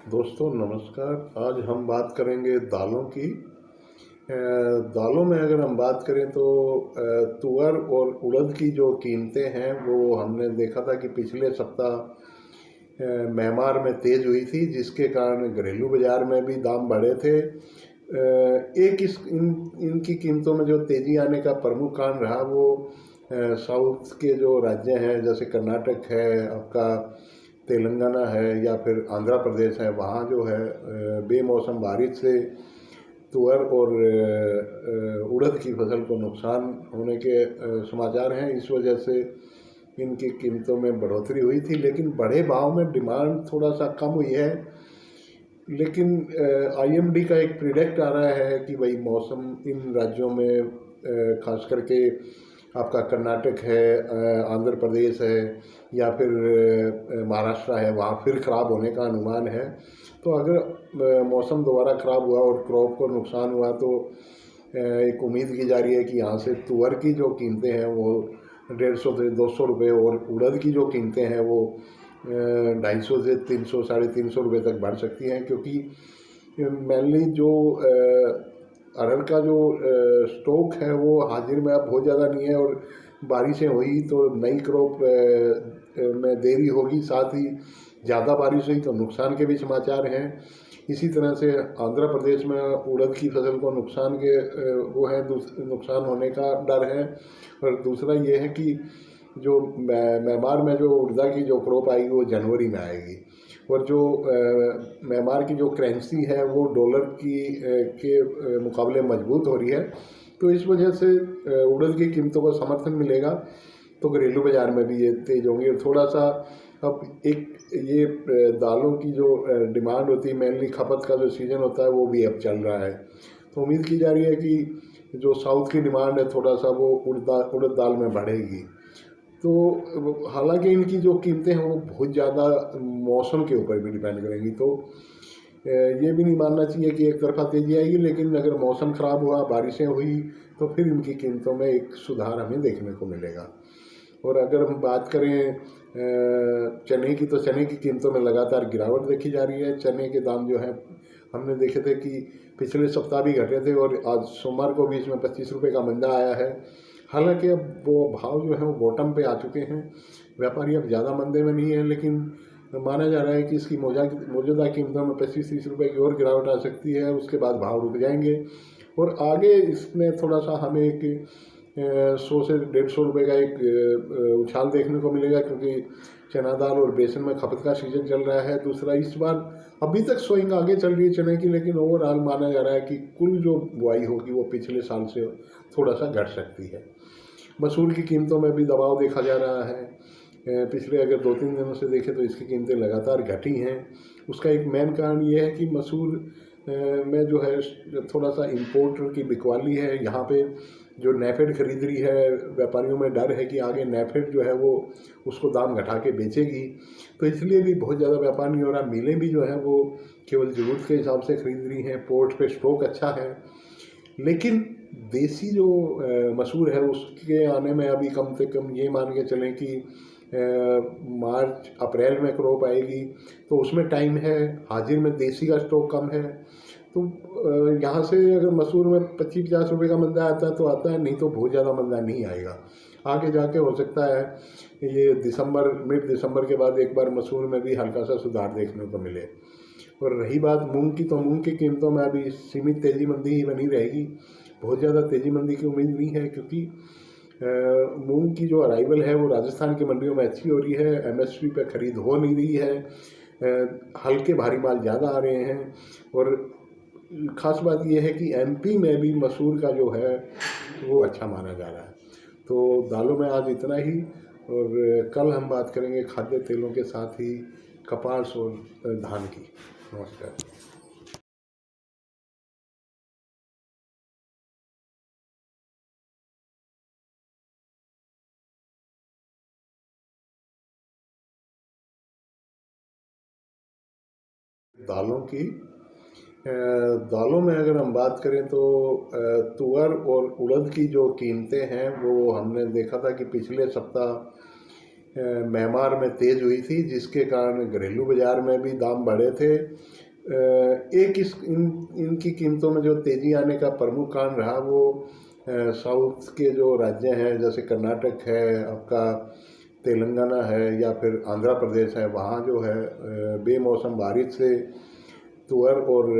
दोस्तों नमस्कार। आज हम बात करेंगे दालों की। दालों में अगर हम बात करें तो तुअर और उड़द की जो कीमतें हैं वो हमने देखा था कि पिछले सप्ताह म्यांमार में तेज़ हुई थी, जिसके कारण घरेलू बाज़ार में भी दाम बढ़े थे। एक इनकी कीमतों में जो तेज़ी आने का प्रमुख कारण रहा वो साउथ के जो राज्य हैं, जैसे कर्नाटक है, आपका तेलंगाना है या फिर आंध्र प्रदेश है, वहाँ जो है बेमौसम बारिश से तुअर और उड़द की फसल को नुकसान होने के समाचार हैं। इस वजह से इनकी कीमतों में बढ़ोतरी हुई थी, लेकिन बढ़े भाव में डिमांड थोड़ा सा कम हुई है। लेकिन आईएमडी का एक प्रिडिक्ट आ रहा है कि भाई मौसम इन राज्यों में खास करके आपका कर्नाटक है, आंध्र प्रदेश है या फिर महाराष्ट्र है, वहाँ फिर ख़राब होने का अनुमान है। तो अगर मौसम दोबारा ख़राब हुआ और क्रॉप को नुकसान हुआ तो एक उम्मीद की जा रही है कि यहाँ से तुअर की जो कीमतें हैं वो 150 से 200 रुपये और उड़द की जो कीमतें हैं वो 250 से 300 350 रुपये तक बढ़ सकती हैं, क्योंकि मेनली जो अरहर का जो स्टॉक है वो हाजिर में अब बहुत ज़्यादा नहीं है, और बारिशें हुई तो नई क्रॉप में देरी होगी, साथ ही ज़्यादा बारिश हुई तो नुकसान के भी समाचार हैं। इसी तरह से आंध्र प्रदेश में उड़द की फसल को नुकसान के वो है नुकसान होने का डर है। और दूसरा ये है कि जो म्यांमार में जो उड़द की जो क्रॉप आएगी वो जनवरी में आएगी, और जो म्यांमार की जो करेंसी है वो डॉलर के मुकाबले मजबूत हो रही है। तो इस वजह से उड़द की कीमतों को समर्थन मिलेगा तो घरेलू बाज़ार में भी ये तेज़ होंगी। और थोड़ा सा अब एक ये दालों की जो डिमांड होती है, मेनली खपत का जो सीज़न होता है वो भी अब चल रहा है। तो उम्मीद की जा रही है कि जो साउथ की डिमांड है थोड़ा सा वो उड़द दाल में बढ़ेगी। तो हालांकि इनकी जो कीमतें हैं वो बहुत ज़्यादा मौसम के ऊपर भी डिपेंड करेंगी। तो ये भी नहीं मानना चाहिए कि एक तरफा तेज़ी आएगी, लेकिन अगर मौसम ख़राब हुआ, बारिशें हुई तो फिर इनकी कीमतों में एक सुधार हमें देखने को मिलेगा। और अगर हम बात करें चने की, तो चने की कीमतों में लगातार गिरावट देखी जा रही है। चने के दाम जो है हमने देखे थे कि पिछले सप्ताह भी घटे थे और आज सोमवार को भी इसमें 25 रुपये का मंदा आया है। हालांकि अब वो भाव जो है वो बॉटम पे आ चुके हैं, व्यापारी अब ज़्यादा मंदे में नहीं है, लेकिन माना जा रहा है कि इसकी मौजूदा कीमतों में 25-30 रुपये की और गिरावट आ सकती है, उसके बाद भाव रुक जाएंगे और आगे इसमें थोड़ा सा हमें एक 100 से 150 रुपये का एक उछाल देखने को मिलेगा, क्योंकि चना दाल और बेसन में खपत का सीजन चल रहा है। दूसरा, इस बार अभी तक सोइंग आगे चल रही है चने की, लेकिन ओवरऑल माना जा रहा है कि कुल जो बुआई होगी वो पिछले साल से थोड़ा सा घट सकती है। मसूर की कीमतों में भी दबाव देखा जा रहा है। पिछले अगर 2-3 दिनों से देखें तो इसकी कीमतें लगातार घटी हैं। उसका एक मेन कारण ये है कि मसूर में जो है थोड़ा सा इम्पोर्टर की बिकवाली है। यहाँ पे जो नेफेड खरीद रही है, व्यापारियों में डर है कि आगे नेफेड जो है वो उसको दाम घटा के बेचेगी, तो इसलिए भी बहुत ज़्यादा व्यापार नहीं हो रहा। मिलें भी जो है वो केवल ज़रूरत के हिसाब से खरीद रही हैं। पोर्ट पे स्टॉक अच्छा है, लेकिन देसी जो मसूर है उसके आने में अभी कम से कम ये मान के चलें कि मार्च अप्रैल में क्रॉप आएगी, तो उसमें टाइम है। हाजिर में देसी का स्टॉक कम है, तो यहाँ से अगर मसूर में 25-50 रुपये का मंदा आता है तो आता है, नहीं तो बहुत ज़्यादा मंदा नहीं आएगा। आगे जाके हो सकता है ये मिड दिसंबर के बाद एक बार मसूर में भी हल्का सा सुधार देखने को मिले। और रही बात मूंग की, तो मूंग की कीमतों में अभी सीमित तेज़ी मंदी ही बनी रहेगी। बहुत ज़्यादा तेज़ी मंदी की उम्मीद नहीं है, क्योंकि मूंग की जो अराइवल है वो राजस्थान की मंडियों में अच्छी हो रही है। एमएसपी पे खरीद हो नहीं रही है, हल्के भारी माल ज़्यादा आ रहे हैं। और ख़ास बात यह है कि एमपी में भी मसूर का जो है वो अच्छा माना जा रहा है। तो दालों में आज इतना ही, और कल हम बात करेंगे खाद्य तेलों के साथ ही कपास और धान की। नमस्कार। दालों की दालों में अगर हम बात करें तो तुअर और उड़द की जो कीमतें हैं वो हमने देखा था कि पिछले सप्ताह म्यांमार में तेज़ हुई थी, जिसके कारण घरेलू बाज़ार में भी दाम बढ़े थे। एक इनकी कीमतों में जो तेज़ी आने का प्रमुख कारण रहा वो साउथ के जो राज्य हैं, जैसे कर्नाटक है, आपका तेलंगाना है या फिर आंध्र प्रदेश है, वहाँ जो है बेमौसम बारिश से तुअर और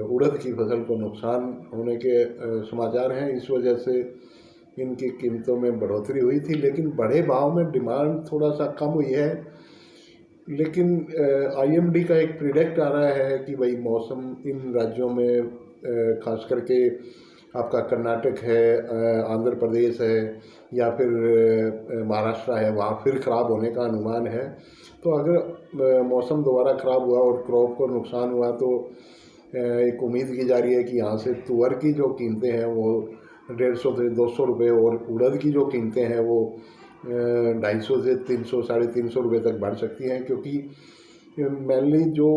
उड़द की फसल को नुकसान होने के समाचार हैं। इस वजह से इनकी कीमतों में बढ़ोतरी हुई थी, लेकिन बड़े भाव में डिमांड थोड़ा सा कम हुई है। लेकिन आईएमडी का एक प्रिडिक्ट आ रहा है कि भाई मौसम इन राज्यों में खास करके आपका कर्नाटक है, आंध्र प्रदेश है या फिर महाराष्ट्र है, वहाँ फिर ख़राब होने का अनुमान है। तो अगर मौसम दोबारा ख़राब हुआ और क्रॉप को नुकसान हुआ तो एक उम्मीद की जा रही है कि यहाँ से तुअर की जो कीमतें हैं वो 150 से 200 रुपये और उड़द की जो कीमतें हैं वो 250 से 300 साढ़े 300 रुपये तक बढ़ सकती हैं, क्योंकि मेनली जो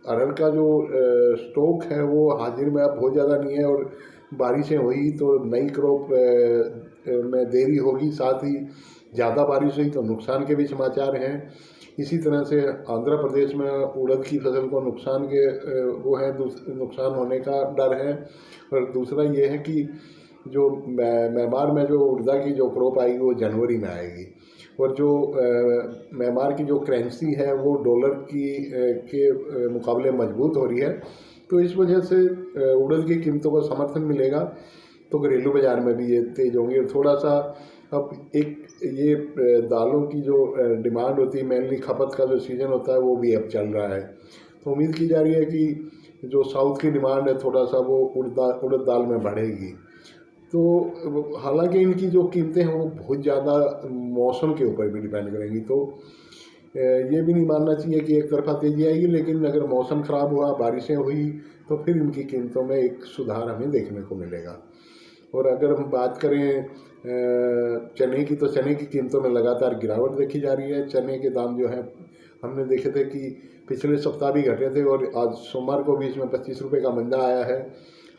अरहर का जो स्टॉक है वो हाजिर में अब बहुत ज़्यादा नहीं है और बारिशें हुई तो नई क्रॉप में देरी होगी, साथ ही ज़्यादा बारिश हुई तो नुकसान के भी समाचार हैं। इसी तरह से आंध्र प्रदेश में उड़द की फसल को नुकसान के वो है नुकसान होने का डर है। और दूसरा ये है कि जो म्यांमार में जो उड़दा की जो क्रॉप आएगी वो जनवरी में आएगी और जो म्यांमार की जो करेंसी है वो डॉलर की के मुकाबले मजबूत हो रही है। तो इस वजह से उड़द की कीमतों को समर्थन मिलेगा तो घरेलू बाज़ार में भी ये तेज़ होंगे। और थोड़ा सा अब एक ये दालों की जो डिमांड होती है, मेनली खपत का जो सीज़न होता है वो भी अब चल रहा है। तो उम्मीद की जा रही है कि जो साउथ की डिमांड है थोड़ा सा वो उड़द दाल में बढ़ेगी। तो हालांकि इनकी जो कीमतें हैं वो बहुत ज़्यादा मौसम के ऊपर भी डिपेंड करेंगी। तो ये भी नहीं मानना चाहिए कि एक तरफा तेज़ी आएगी, लेकिन अगर मौसम ख़राब हुआ, बारिशें हुई तो फिर इनकी कीमतों में एक सुधार हमें देखने को मिलेगा। और अगर हम बात करें चने की, तो चने की कीमतों में लगातार गिरावट देखी जा रही है। चने के दाम जो हैं हमने देखे थे कि पिछले सप्ताह भी घटे थे और आज सोमवार को भी इसमें 25 रुपये का मंदा आया है।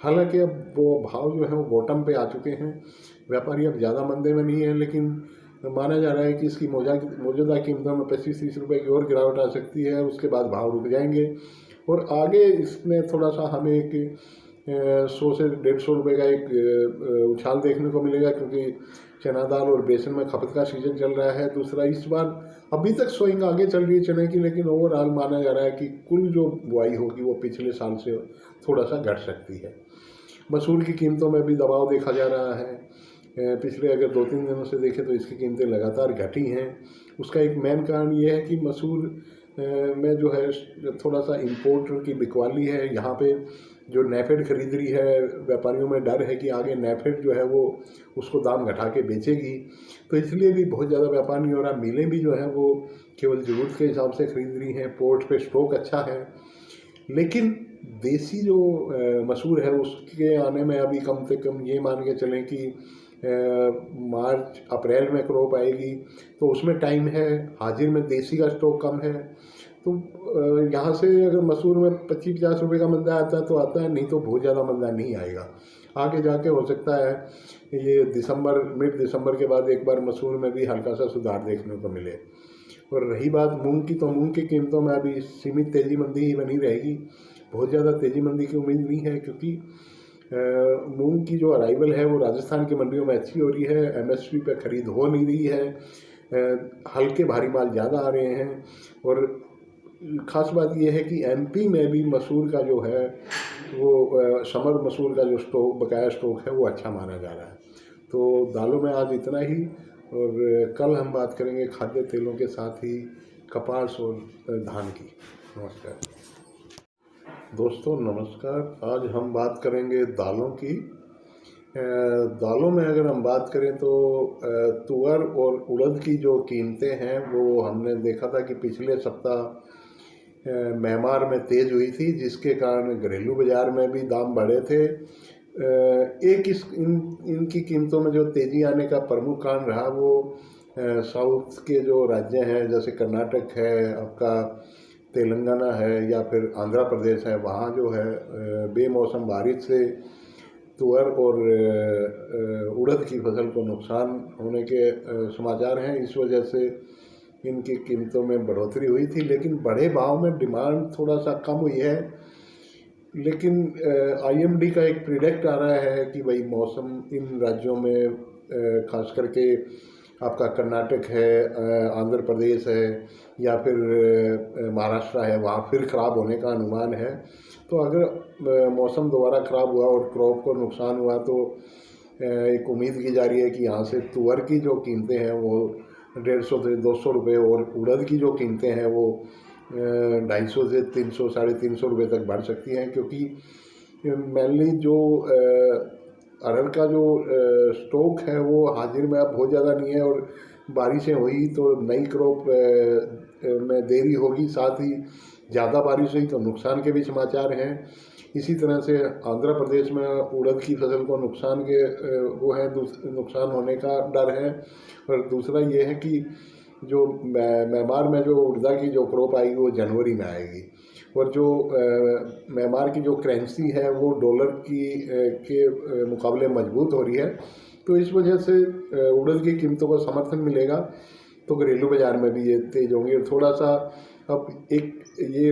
हालांकि अब वो भाव जो है वो बॉटम पे आ चुके हैं, व्यापारी अब ज़्यादा मंदे में नहीं है, लेकिन माना जा रहा है कि इसकी मौजूदा कीमतों में 25-30 रुपये की और गिरावट आ सकती है। उसके बाद भाव रुक जाएंगे और आगे इसमें थोड़ा सा हमें एक 100 से 150 रुपये का एक उछाल देखने को मिलेगा, क्योंकि चना दाल और बेसन में खपत का सीजन चल रहा है। दूसरा, इस बार अभी तक स्विंग आगे चल रही है चने की, लेकिन ओवरऑल माना जा रहा है कि कुल जो बुआई होगी वो पिछले साल से थोड़ा सा घट सकती है। मसूर की कीमतों में भी दबाव देखा जा रहा है। पिछले अगर 2-3 दिनों से देखें तो इसकी कीमतें लगातार घटी हैं। उसका एक मेन कारण ये है कि मसूर में जो है थोड़ा सा इम्पोर्ट की बिकवाली है। यहाँ पे जो नेफेड खरीद रही है, व्यापारियों में डर है कि आगे नेफेड जो है वो उसको दाम घटा के बेचेगी, तो इसलिए भी बहुत ज़्यादा व्यापार नहीं हो रहा। मिलें भी जो है वो केवल ज़रूरत के हिसाब से खरीद रही हैं। पोर्ट पे स्टॉक अच्छा है, लेकिन देसी जो मसूर है उसके आने में अभी कम से कम ये मान के चलें कि मार्च अप्रैल में क्रॉप आएगी, तो उसमें टाइम है। हाजिर में देसी का स्टॉक कम है, तो यहाँ से अगर मसूर में 25-50 रुपये का मंदा आता है तो आता है, नहीं तो बहुत ज़्यादा मंदा नहीं आएगा। आगे जाके हो सकता है ये मिड दिसंबर के बाद एक बार मसूर में भी हल्का सा सुधार देखने को मिले। और रही बात मूंग की, तो मूंग की कीमतों में अभी सीमित तेज़ी मंदी ही बनी रहेगी। बहुत ज़्यादा तेज़ी मंदी की उम्मीद नहीं है, क्योंकि मूंग की जो अराइवल है वो राजस्थान की मंडियों में अच्छी हो रही है। एमएसपी पे खरीद हो नहीं रही है, हल्के भारी माल ज़्यादा आ रहे हैं। और ख़ास बात यह है कि एमपी में भी मसूर का जो है वो समर मसूर का जो बकाया स्टॉक है वो अच्छा माना जा रहा है। तो दालों में आज इतना ही, और कल हम बात करेंगे खाद्य तेलों के साथ ही कपास और धान की। नमस्कार दोस्तों, नमस्कार। आज हम बात करेंगे दालों की। दालों में अगर हम बात करें तो तुअर और उड़द की जो कीमतें हैं वो हमने देखा था कि पिछले सप्ताह म्यांमार में तेज़ हुई थी, जिसके कारण घरेलू बाज़ार में भी दाम बढ़े थे। इनकी कीमतों में जो तेज़ी आने का प्रमुख कारण रहा वो साउथ के जो राज्य हैं, जैसे कर्नाटक है, आपका तेलंगाना है या फिर आंध्र प्रदेश है, वहाँ जो है बेमौसम बारिश से तुअर और उड़द की फसल को नुकसान होने के समाचार हैं। इस वजह से इनकी कीमतों में बढ़ोतरी हुई थी, लेकिन बड़े भाव में डिमांड थोड़ा सा कम हुई है। लेकिन IMD का एक प्रिडिक्ट आ रहा है कि भाई मौसम इन राज्यों में खास करके आपका कर्नाटक है, आंध्र प्रदेश है या फिर महाराष्ट्र है, वहाँ फिर ख़राब होने का अनुमान है। तो अगर मौसम दोबारा ख़राब हुआ और क्रॉप को नुकसान हुआ तो एक उम्मीद की जा रही है कि यहाँ से तुअर की जो कीमतें हैं वो 150 से 200 रुपये और उड़द की जो कीमतें हैं वो 250 से 300 350 रुपये तक बढ़ सकती हैं, क्योंकि मेनली जो अरहर का जो स्टॉक है वो हाजिर में अब बहुत ज़्यादा नहीं है और बारिशें हुई तो नई क्रॉप में देरी होगी, साथ ही ज़्यादा बारिश हुई तो नुकसान के भी समाचार हैं। इसी तरह से आंध्र प्रदेश में उड़द की फसल को नुकसान के वो है नुकसान होने का डर है। और दूसरा ये है कि जो म्यांमार में जो उड़द की जो क्रॉप आएगी वो जनवरी में आएगी और जो म्यांमार की जो करेंसी है वो डॉलर की के मुकाबले मजबूत हो रही है। तो इस वजह से उड़द की कीमतों को समर्थन मिलेगा तो घरेलू बाज़ार में भी ये तेज़ होंगी। और थोड़ा सा अब एक ये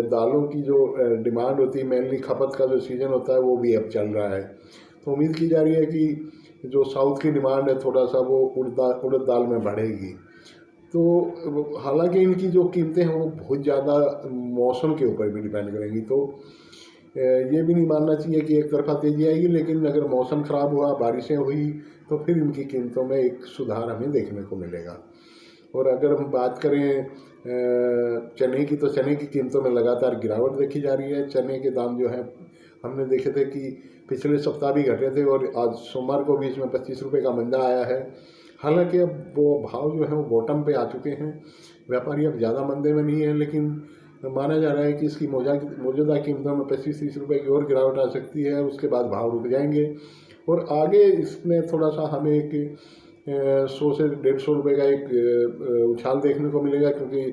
दालों की जो डिमांड होती है, मेनली खपत का जो सीज़न होता है वो भी अब चल रहा है। तो उम्मीद की जा रही है कि जो साउथ की डिमांड है थोड़ा सा वो उड़द दाल में बढ़ेगी। तो हालांकि इनकी जो कीमतें हैं वो बहुत ज़्यादा मौसम के ऊपर भी डिपेंड करेंगी। तो ये भी नहीं मानना चाहिए कि एक तरफा तेज़ी आएगी, लेकिन अगर मौसम ख़राब हुआ, बारिशें हुई तो फिर इनकी कीमतों में एक सुधार हमें देखने को मिलेगा। और अगर हम बात करें चने की, तो चने की कीमतों में लगातार गिरावट देखी जा रही है। चने के दाम जो हैं हमने देखे थे कि पिछले सप्ताह भी घटे थे और आज सोमवार को भी इसमें 25 रुपये का मंदा आया है। हालांकि अब वो भाव जो है वो बॉटम पे आ चुके हैं, व्यापारी अब ज़्यादा मंदे में नहीं है, लेकिन माना जा रहा है कि इसकी मौजूदा कीमतों में 25-30 रुपये की और गिरावट आ सकती है। उसके बाद भाव रुक जाएंगे और आगे इसमें थोड़ा सा हमें एक 100 से 150 रुपये का एक उछाल देखने को मिलेगा, क्योंकि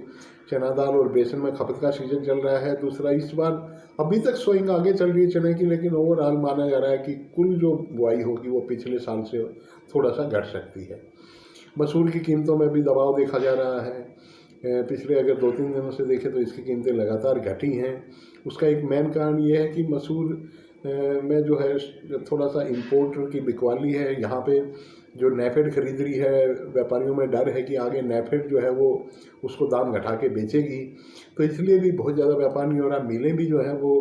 चना दाल और बेसन में खपत का सीजन चल रहा है। दूसरा, इस बार अभी तक स्विंग आगे चल रही है चने की, लेकिन ओवरऑल माना जा रहा है कि कुल जो बुआई होगी वो पिछले साल से थोड़ा सा घट सकती है। मसूर की कीमतों में भी दबाव देखा जा रहा है। पिछले अगर 2-3 दिनों से देखें तो इसकी कीमतें लगातार घटी हैं। उसका एक मेन कारण ये है कि मसूर में जो है थोड़ा सा इम्पोर्टर की बिकवाली है। यहाँ पे जो नेफेड खरीद रही है, व्यापारियों में डर है कि आगे नेफेड जो है वो उसको दाम घटा के बेचेगी, तो इसलिए भी बहुत ज़्यादा व्यापार नहीं हो रहा। मिलें भी जो है वो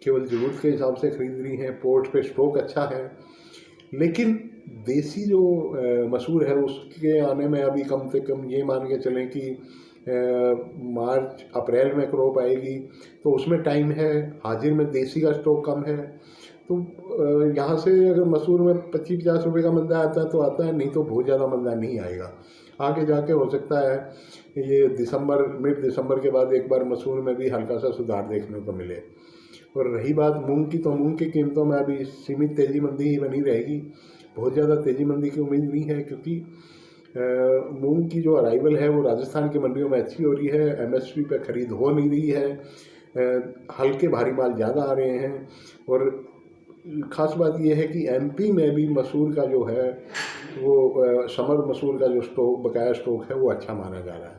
केवल ज़रूरत के हिसाब से खरीद रही हैं। पोर्ट पे स्टॉक अच्छा है, लेकिन देसी जो मसूर है उसके आने में अभी कम से कम ये मान के चलें कि मार्च अप्रैल में क्रॉप आएगी, तो उसमें टाइम है। हाजिर में देसी का स्टॉक कम है, तो यहाँ से अगर मसूर में 25-50 रुपये का मंदा आता है तो आता है, नहीं तो बहुत ज़्यादा मंदा नहीं आएगा। आगे जाके हो सकता है ये मिड दिसंबर के बाद एक बार मसूर में भी हल्का सा सुधार देखने को मिले। और रही बात मूंग की, तो मूंग की कीमतों में अभी सीमित तेज़ी मंदी ही बनी रहेगी। बहुत ज़्यादा तेज़ी मंदी की उम्मीद नहीं है, क्योंकि मूंग की जो अराइवल है वो राजस्थान की मंडियों में अच्छी हो रही है। MSP पे खरीद हो नहीं रही है, हल्के भारी माल ज़्यादा आ रहे हैं। और ख़ास बात यह है कि MP में भी मसूर का जो है वो समर मसूर का जो बकाया स्टॉक है वो अच्छा माना जा रहा है।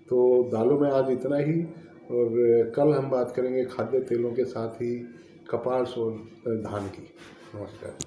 तो दालों में आज इतना ही, और कल हम बात करेंगे खाद्य तेलों के साथ ही कपास और धान की। नमस्कार।